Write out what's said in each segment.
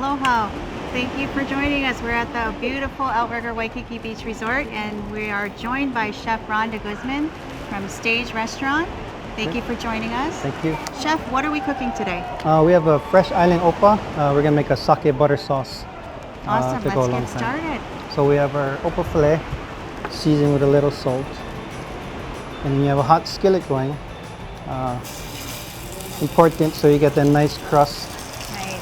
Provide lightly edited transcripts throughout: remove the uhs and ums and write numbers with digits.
Aloha. Thank you for joining us. We're at the beautiful Outrigger Waikiki Beach Resort and we are joined by Chef Ron De Guzman from Stage Restaurant. Thank you for joining us. Thank you. Chef, what are we cooking today? We have a fresh Island Opah. We're gonna make a sake butter sauce. Awesome, to go let's get alongside. started. So we have our Opah filet, seasoned with a little salt. And you have a hot skillet going. Important so you get that nice crust. Nice.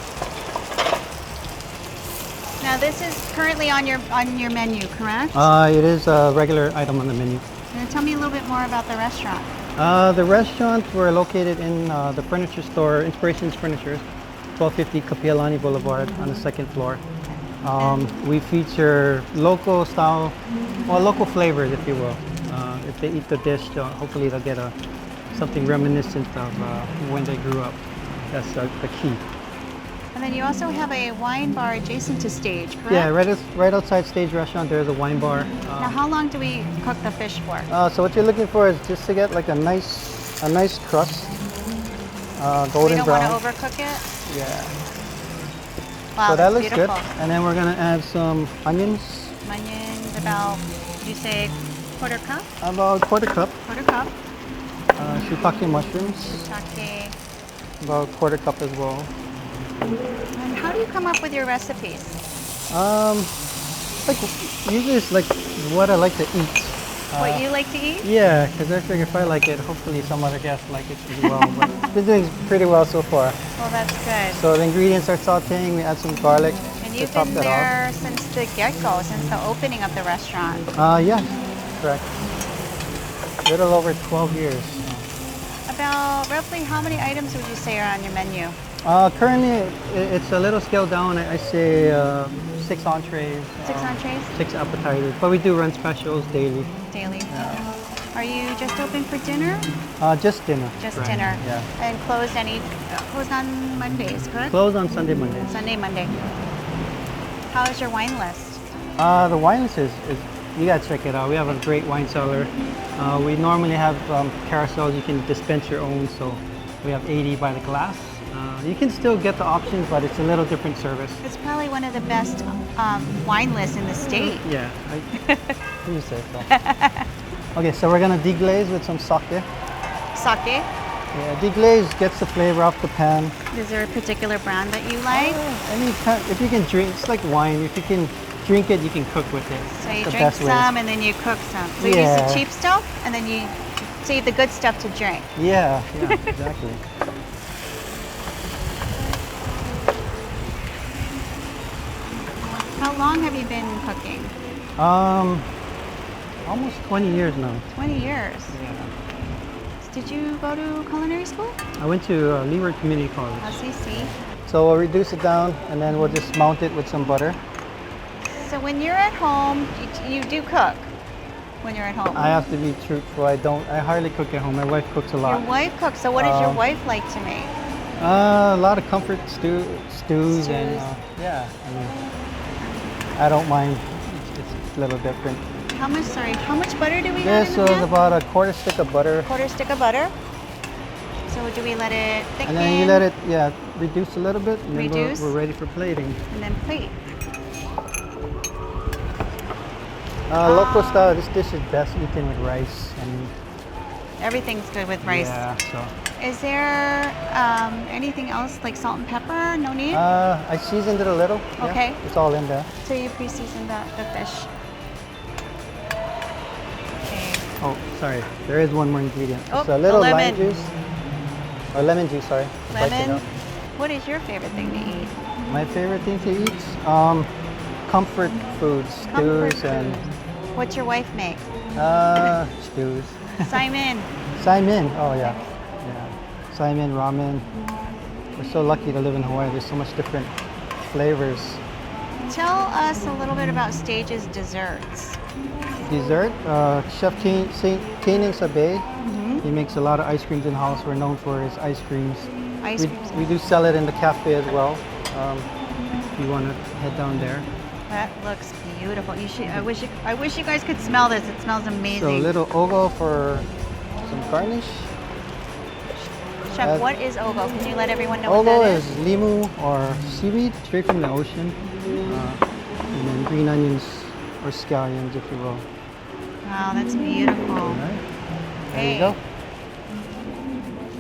Now this is currently on your menu, correct? It is a regular item on the menu. Now tell me a little bit more about the restaurant. The restaurant, we're located in the furniture store, Inspirations Furniture, 1250 Kaaialii Boulevard on the second floor. We feature local style, well, local flavors, if you will. If they eat the dish, hopefully they'll get something reminiscent of when they grew up. That's the key. And then you also have a wine bar adjacent to Stage, correct? Yeah, right outside Stage Restaurant, there's a wine bar. Now how long do we cook the fish for? So what you're looking for is just to get like a nice crust, golden We don't brown. want to overcook it? Yeah. Wow, So that that's looks beautiful. good. And then we're gonna add some onions. Onions, about, you say quarter cup? About quarter cup. Quarter cup. Shiitake mushrooms. Shiitake. About quarter cup as well. And how do you come up with your recipes? Like usually it's like what I like to eat. What you like to eat? Yeah, because I figure if I like it, hopefully some other guests like it as well. But it's been doing pretty well so far. Well, that's good. So the ingredients are sauteing. We add some garlic And to you've top been that there since the get-go, since the opening of the restaurant. off. Yeah, correct. Little over 12 years. About roughly how many items would you say are on your menu? Currently, it's a little scaled down. I say 6 entrees. 6 entrees? 6 appetizers. But we do run specials daily. Daily. Are you just open for dinner? Just dinner. Just Right. dinner. Yeah. And closed on Mondays, correct? Closed on Sunday, Mondays. Sunday, Monday. How is your wine list? The wine list is you gotta check it out. We have a great wine cellar. We normally have carousels. You can dispense your own. So we have 80 by the glass. You can still get the options, but it's a little different service. It's probably one of the best wine lists in the state. Yeah, you say so. Okay, so we're gonna deglaze with some sake. Sake. Yeah, deglaze gets the flavor off the pan. Is there a particular brand that you like? Any kind, if you can drink, it's like wine. If you can drink it, you can cook with it. So you The drink best way. some and then you cook some. So you use Yeah. the cheap stuff and then you save the good stuff to drink. Yeah, exactly. How long have you been cooking? Almost 20 years now. 20 years. Yeah. Did you go to culinary school? I went to Leeward Community College. LCC. So we'll reduce it down and then we'll just mount it with some butter. So when you're at home, you do cook when you're at home. I have to be truthful. I hardly cook at home. My wife cooks a lot. Your wife cooks. So what does your wife like to make? A lot of comfort stews and yeah. I mean, I don't mind. It's a little different. How much butter do we Yeah, got in so the it's pan? about a quarter stick of butter. Quarter stick of butter. So do we let it thicken? And then you let it, reduce a little bit. And then Reduce. we're ready for plating. And then plate. Local style, this dish is best eaten with rice. And Everything's good with rice. yeah, so. Is there anything else like salt and pepper? No need? I seasoned it a little. Yeah, Okay. it's all in there. So you pre-seasoned the fish. Okay. Oh, sorry. There is one more ingredient. Oh, It's a little the lime lemon. juice. Or lemon juice, sorry. Spice it Lemon. up. What is your favorite thing to eat? My favorite thing to eat? Comfort foods, Comfort stews and What's your wife make? stews. Simon. Saimin, oh yeah. Saimin, ramen. We're so lucky to live in Hawaii. There's so much different flavors. Tell us a little bit about Stage's desserts. Dessert, Chef Kanan Sabe. He makes a lot of ice creams in-house. We're known for his ice creams. Ice creams. We do sell it in the cafe as well. If you want to head down there. That looks beautiful. You should. I wish you guys could smell this. It smells So a amazing. little ogo for some garnish. Chef, what is ogo? Can you let everyone know what that Ogo is? is limu or seaweed straight from the ocean. And then green onions or scallions, if you will. Wow, that's beautiful. All right. There Hey. you go.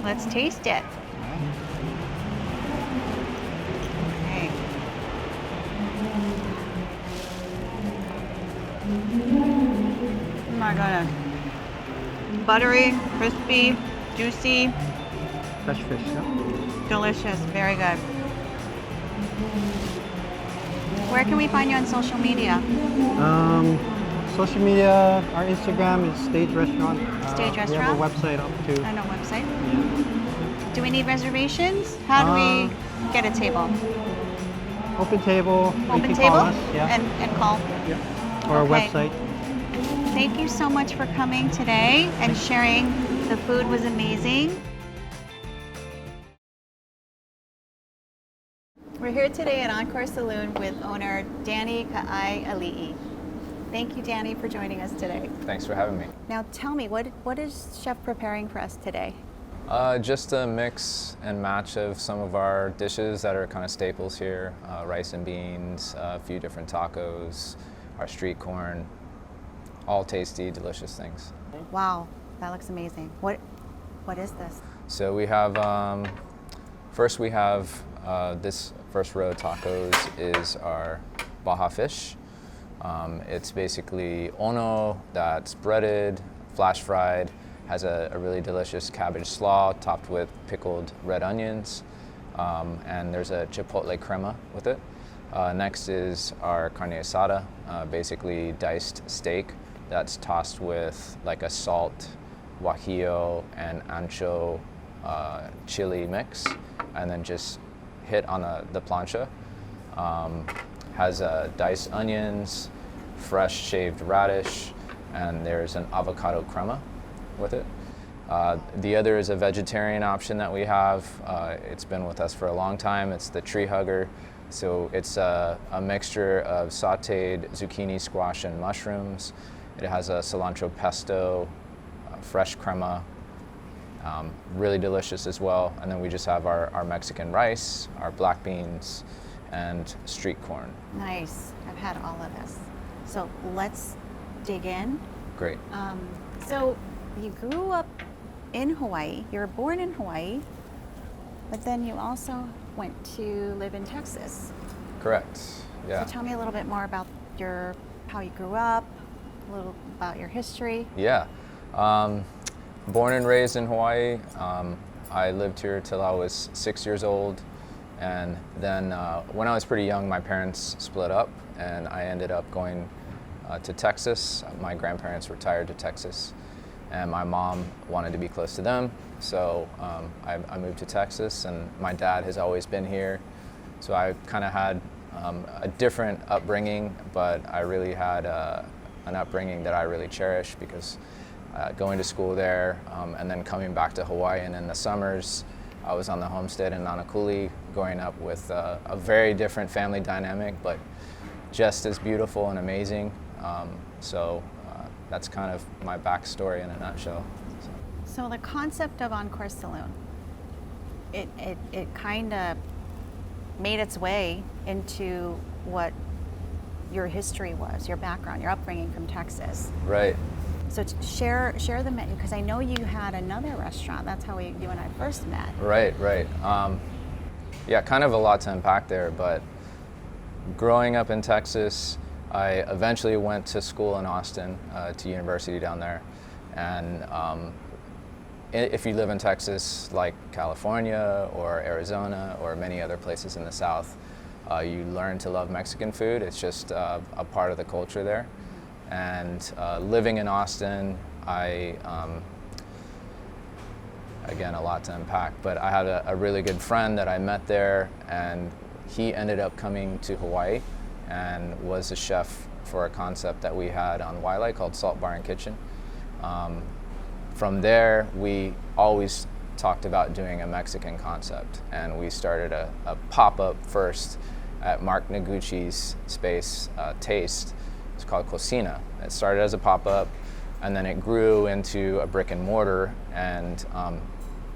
Let's taste it. Okay. Oh my goodness. Buttery, crispy, juicy, Fresh fish. Yeah. delicious, very good. Where can we find you on social media? Social media, our Instagram is Stage Restaurant. Stage We Restaurant? have a website up too. I know website. Do we need reservations? How do we get a table? Open table. You Open can table call us. Yeah. and call. Yeah. Or our Okay. website. Thank you so much for coming today and sharing. The food was amazing. We're here today at Encore Saloon with owner Danny Kaaialii. Thank you, Danny, for joining us today. Thanks for having me. Now tell me, what is Chef preparing for us today? Just a mix and match of some of our dishes that are kind of staples here. Rice and beans, a few different tacos, our street corn, all tasty, delicious things. Wow, that looks amazing. What is this? So we have, first we have this first row of tacos is our Baja fish. It's basically ono that's breaded, flash fried, has a really delicious cabbage slaw topped with pickled red onions, and there's a chipotle crema with it. Next is our carne asada, basically diced steak that's tossed with like a salt, guajillo, and ancho chili mix, and then just hit on the plancha. Has diced onions, fresh shaved radish, and there's an avocado crema with it. The other is a vegetarian option that we have. It's been with us for a long time. It's the tree hugger. So it's a mixture of sauteed zucchini, squash, and mushrooms. It has a cilantro pesto, fresh crema, really delicious as well. And then we just have our Mexican rice, our black beans, and street corn. Nice. I've had all of this. So let's dig in. Great. So you grew up in Hawaii. You were born in Hawaii, but then you also went to live in Texas. Correct. Yeah. So tell me a little bit more about how you grew up, a little about your history. Yeah. Born and raised in Hawaii. I lived here till I was 6 years old. And then when I was pretty young, my parents split up and I ended up going to Texas. My grandparents retired to Texas and my mom wanted to be close to them. So I moved to Texas and my dad has always been here. So I kind of had a different upbringing, but I really had an upbringing that I really cherish because going to school there and then coming back to Hawaii, and in the summers I was on the homestead in Nanakuli growing up with a very different family dynamic, but just as beautiful and amazing. So that's kind of my backstory in a nutshell. So the concept of Encore Saloon, it kind of made its way into what your history was, your background, your upbringing from Texas. Right. So share the menu, because I know you had another restaurant. That's how you and I first met. Right. Yeah, kind of a lot to unpack there, but growing up in Texas, I eventually went to school in Austin, to university down there. And if you live in Texas, like California or Arizona or many other places in the South, you learn to love Mexican food. It's just a part of the culture there. And living in Austin, again, a lot to unpack, but I had a really good friend that I met there, and he ended up coming to Hawaii and was a chef for a concept that we had on Wailea called Salt Bar and Kitchen. From there, we always talked about doing a Mexican concept, and we started a pop-up first at Mark Noguchi's space, Taste. It's called Cocina. It started as a pop-up, and then it grew into a brick and mortar, and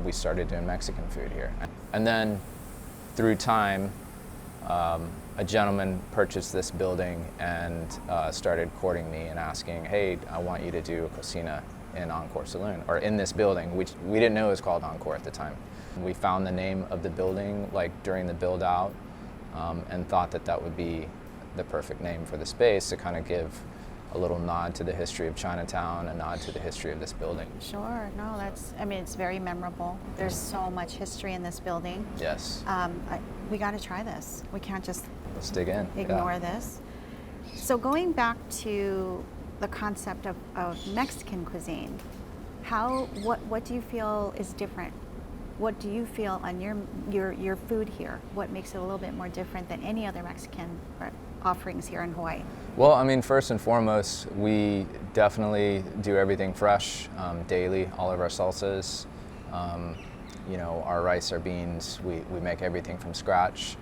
we started doing Mexican food here. And then through time, a gentleman purchased this building and started courting me and asking, hey, I want you to do a cocina in Encore Saloon, or in this building, which we didn't know it was called Encore at the time. We found the name of the building like during the build out, and thought that that would be the perfect name for the space to kind of give a little nod to the history of Chinatown, a nod to the history of this building. Sure, no, I mean, it's very memorable. There's so much history in this building. Yes. We got to try this. We can't just Let's dig in. ignore this. So going back to the concept of Mexican cuisine, what do you feel is different? What do you feel on your food here? What makes it a little bit more different than any other Mexican offerings here in Hawaii? Well, I mean, first and foremost, we definitely do everything fresh, daily, all of our salsas. You know, our rice, our beans, we make everything from scratch.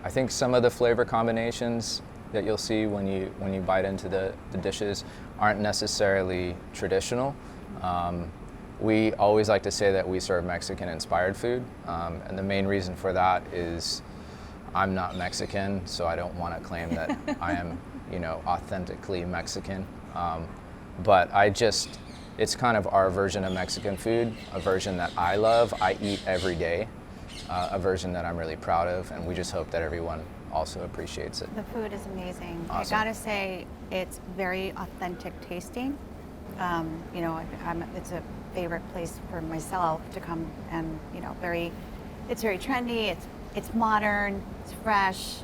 I think some of the flavor combinations that you'll see when you bite into the dishes aren't necessarily traditional. We always like to say that we serve Mexican-inspired food, and the main reason for that is I'm not Mexican, so I don't want to claim that I am, you know, authentically Mexican. But it's kind of our version of Mexican food, a version that I love, I eat every day, a version that I'm really proud of, and we just hope that everyone also appreciates it. The food is amazing. Awesome. I gotta say, it's very authentic tasting. You know, it's a favorite place for myself to come, and you know, it's very trendy. It's modern. It's fresh.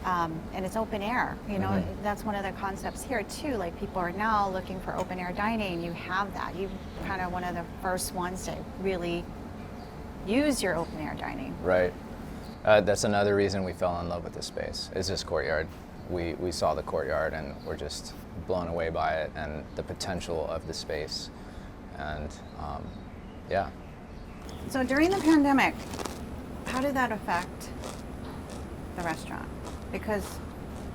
And it's open air, you know. Mm-hmm. That's one of the concepts here too. Like, people are now looking for open air dining. You have that. You're kind of one of the first ones to really use your open air dining. Right. That's another reason we fell in love with this space, is this courtyard. We saw the courtyard and we're just blown away by it and the potential of the space. And yeah. So during the pandemic, how did that affect the restaurant? Because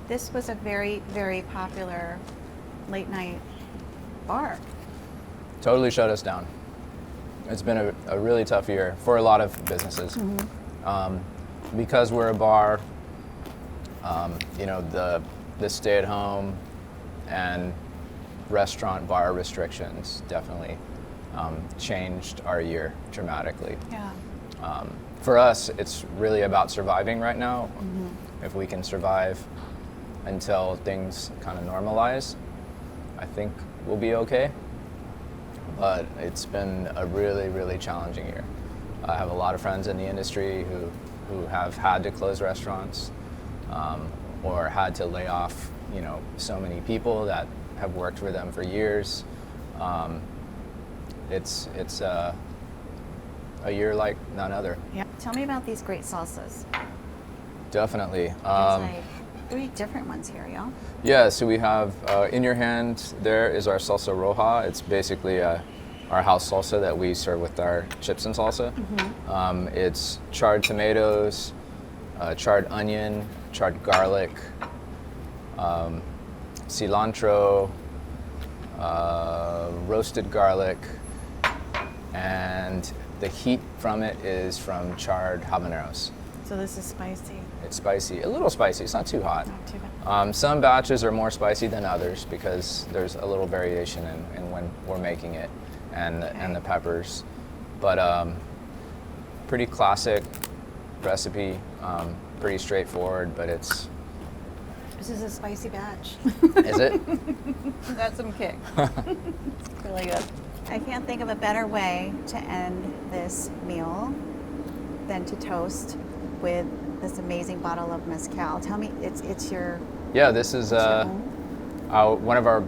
this was a very, very popular late night bar. Totally shut us down. It's been a really tough year for a lot of businesses. Mm-hmm. Because we're a bar, you know, the stay-at-home and restaurant bar restrictions definitely changed our year dramatically. Yeah. For us, it's really about surviving right now. Mm-hmm. If we can survive until things kind of normalize, I think we'll be okay. But it's been a really, really challenging year. I have a lot of friends in the industry who have had to close restaurants or had to lay off, you know, so many people that have worked for them for years. It's a year like none other. Yeah. Tell me about these great salsas. Definitely. There's like 3 different ones here, y'all. Yeah, so we have, in your hand there is our salsa roja. It's basically our house salsa that we serve with our chips and salsa. Mm-hmm. It's charred tomatoes, charred onion, charred garlic, cilantro, roasted garlic, and the heat from it is from charred habaneros. So this is spicy. It's spicy, a little spicy, it's not too hot. Not too bad. Some batches are more spicy than others because there's a little variation in when we're making it and the peppers. But pretty classic recipe, pretty straightforward, but it's... This is a spicy batch. Is it? Got some kick. It's really good. I can't think of a better way to end this meal than to toast with this amazing bottle of mezcal. Tell me, it's your... Yeah, this is one of our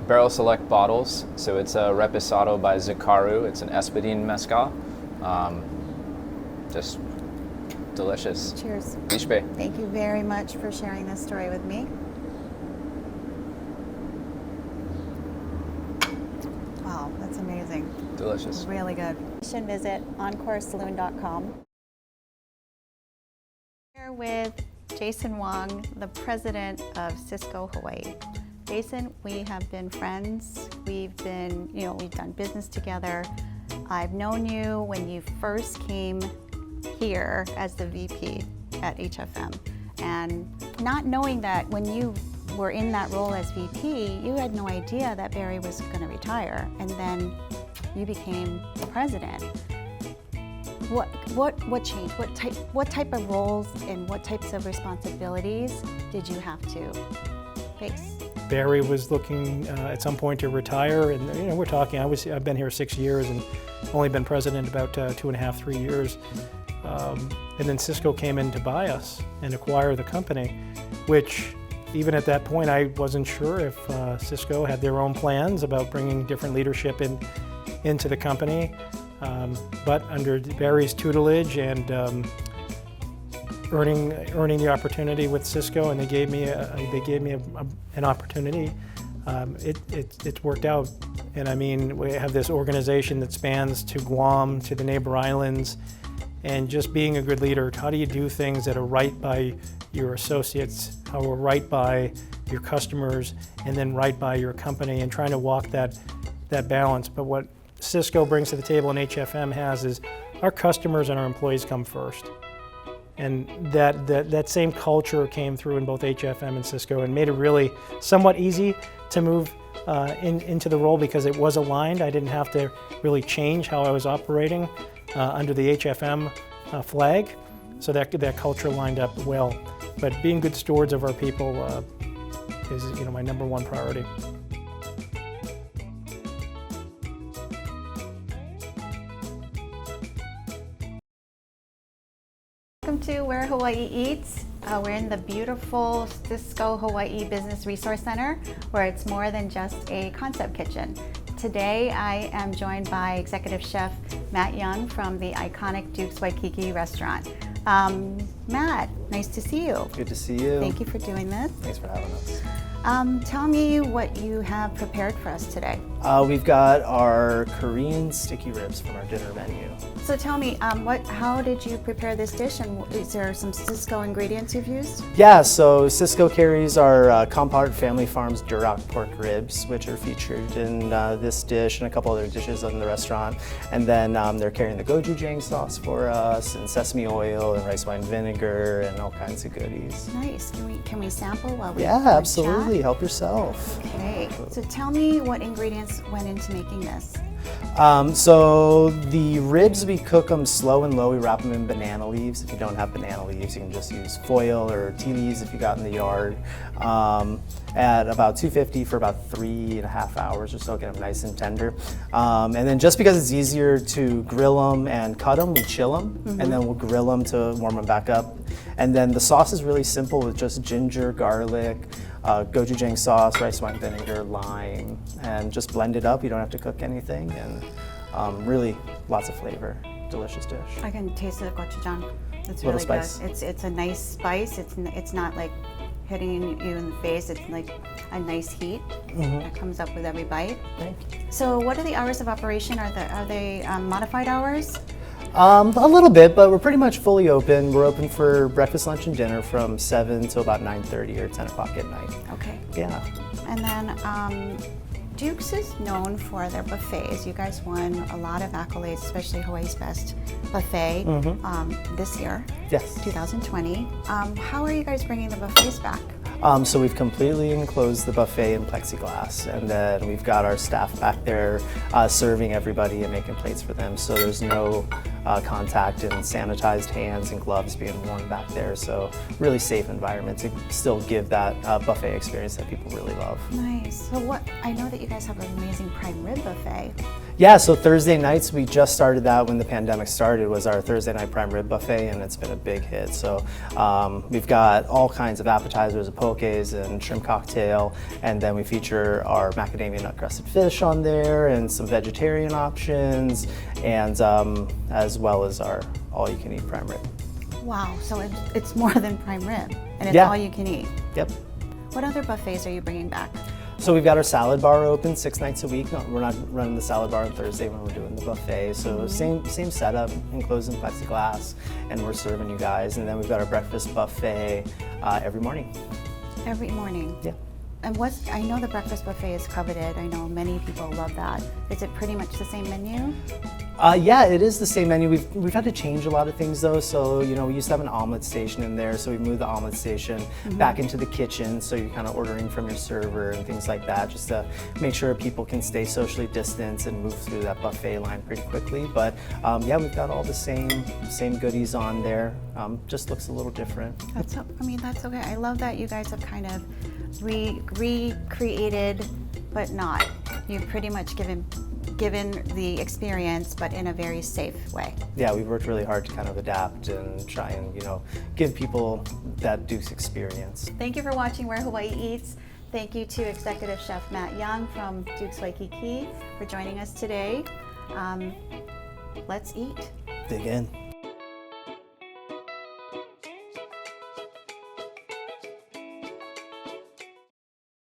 barrel select bottles. So it's a Reposado by Zikaru. It's an Espadín mezcal. Just delicious. Cheers. Bishpe. Thank you very much for sharing this story with me. Wow, that's amazing. Delicious. Really good. Visit EncoreSaloon.com. Here with Jason Wong, the president of Sysco Hawaii. Jason, we have been friends. We've done business together. I've known you when you first came here as the VP at HFM. And not knowing that when you were in that role as VP, you had no idea that Barry was going to retire. And then you became the president. What changed? What type of roles and what types of responsibilities did you have to face? Barry was looking at some point to retire, and we're talking. I've been here 6 years and only been president about 2.5, 3 years. And then Sysco came in to buy us and acquire the company, which even at that point I wasn't sure if Sysco had their own plans about bringing different leadership into the company. But under Barry's tutelage and earning the opportunity with Sysco, and they gave me an opportunity. It's worked out, and I mean, we have this organization that spans to Guam, to the neighbor islands, and just being a good leader. How do you do things that are right by your associates, how are right by your customers, and then right by your company, and trying to walk that balance. But what Sysco brings to the table and HFM has is our customers and our employees come first. And that same culture came through in both HFM and Sysco and made it really somewhat easy to move into the role because it was aligned. I didn't have to really change how I was operating under the HFM flag, so that culture lined up well. But being good stewards of our people is my number one priority. Welcome to Where Hawaii Eats. We're in the beautiful Sysco Hawaii Business Resource Center, where it's more than just a concept kitchen. Today I am joined by Executive Chef Matt Young from the iconic Duke's Waikiki restaurant. Matt, nice to see you. Good to see you. Thank you for doing this. Thanks for having us. Tell me what you have prepared for us today. We've got our Korean sticky ribs from our dinner menu. So tell me, how did you prepare this dish, and is there some Sysco ingredients you've used? Yeah, so Sysco carries our Compart Family Farms Duroc pork ribs, which are featured in this dish and a couple other dishes in the restaurant. And then they're carrying the gochujang sauce for us, and sesame oil and rice wine vinegar and all kinds of goodies. Nice. Can we sample while we Yeah, chat? absolutely. Help yourself. Okay. So tell me what ingredients went into making this. So the ribs, we cook them slow and low. We wrap them in banana leaves. If you don't have banana leaves, you can just use foil or tea leaves if you got in the yard. At about 250 for about 3.5 hours or so, get them nice and tender. And then just because it's easier to grill them and cut them, we chill them, and then we'll grill them to warm them back up. And then the sauce is really simple with just ginger, garlic, gochujang sauce, rice wine vinegar, lime, and just blend it up. You don't have to cook anything, and really lots of flavor. Delicious dish. I can taste the gochujang. It's Little really spice. good. It's a nice spice. It's not like hitting you in the face. It's like a nice heat that comes up with every bite. Thank you. So what are the hours of operation? Are they modified hours? A little bit, but we're pretty much fully open. We're open for breakfast, lunch, and dinner from 7 till about 9:30 or 10 o'clock at night. Okay. Yeah. And then Duke's is known for their buffets. You guys won a lot of accolades, especially Hawaii's Best Buffet this year, Yes. 2020. How are you guys bringing the buffets back? So we've completely enclosed the buffet in plexiglass, and then we've got our staff back there serving everybody and making plates for them. So there's no contact and sanitized hands and gloves being worn back there. So really safe environment to still give that buffet experience that people really love. Nice. So I know that you guys have an amazing prime rib buffet. Yeah, so Thursday nights, we just started that when the pandemic started, was our Thursday night prime rib buffet, and it's been a big hit. So we've got all kinds of appetizers, pokes and shrimp cocktail, and then we feature our macadamia nut crusted fish on there and some vegetarian options, and as well as our all-you-can-eat prime rib. Wow, so it's more than prime rib, and it's Yeah. all you can eat. Yep. What other buffets are you bringing back? So we've got our salad bar open 6 nights a week. No, we're not running the salad bar on Thursday when we're doing the buffet. So same setup, enclosed in plexiglass, and we're serving you guys. And then we've got our breakfast buffet every morning. Every morning. Yeah. And I know the breakfast buffet is coveted. I know many people love that. Is it pretty much the same menu? Yeah, it is the same menu. We've had to change a lot of things though. So we used to have an omelet station in there, so we moved the omelet station back into the kitchen. So you're kind of ordering from your server and things like that, just to make sure people can stay socially distanced and move through that buffet line pretty quickly. But yeah, we've got all the same goodies on there. Just looks a little different. That's okay. I love that you guys have kind of recreated, but not. You've pretty much given the experience, but in a very safe way. Yeah, we've worked really hard to kind of adapt and try and give people that Duke's experience. Thank you for watching Where Hawaii Eats. Thank you to Executive Chef Matt Young from Duke's Waikiki for joining us today. Let's eat. Dig in.